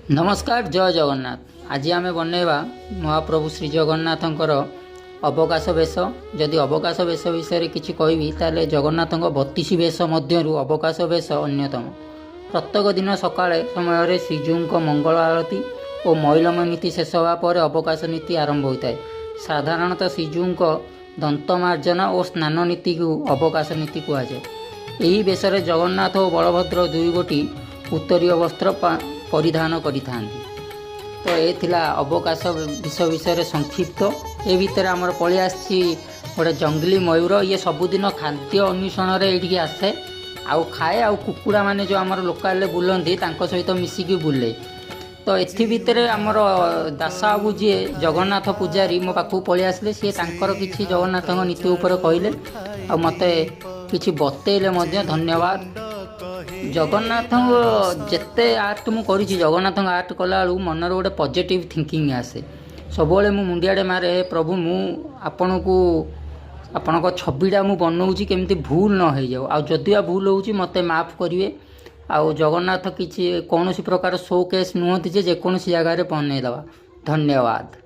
नमस्कार जय जगन्नाथ। आज आम बनवा महाप्रभु श्री जगन्नाथंकर अवकाश बेश। जदि अवकाश बेश विषय किसी कहबी ताले जगन्नाथ 32 बेश मध्य अवकाश बेश अन्यतम। प्रत्येक दिन सकाळे समय श्रीजू मंगल आरती और मैलम नीति शेष होगापर अवकाश नीति आरंभ होता है। साधारणतः श्रीजू दंतमार्जना और स्नान नीति को अवकाश नीति कहुए। यही बेश जगन्नाथ और बलभद्र दुई गोटी उत्तरीय वस्त्र परिधान करिथांती। तो ये थिला अवकाश विषय संक्षिप्त। ये भितर आमर पलि आसी गोटे जंगली मयूर। ये सबुदिन खाद्य अन्वेषण ये आसे आउ खाए आउ कुकुड़ा माने जो आमर लोकाल बुलंती तांको सहित मिसिकी बुले। तो एथि भितर आमर दासा बाबू जी जगन्नाथ पूजारी मो पाखु पलि आसले। सी तांकर किछि जगन्नाथ नीति उपर कहले आ मते किछि बतेइले मध्य। धन्यवाद। जगन्नाथ जिते आर्ट मुझे जगन्नाथ आर्ट कला मनर गोटे पॉजिटिव थिंकिंग आसे। सब मुंडियाड़े मारे प्रभु आपण को आपण छविटा मु बनाऊँगी केमती भूल न हो जाओ। आ जदि भूल हो मत माफ करेंगे। आ जगन्नाथ किसी कौन प्रकार शो केस नुहति जेकोसी जगार बनईदवा। धन्यवाद।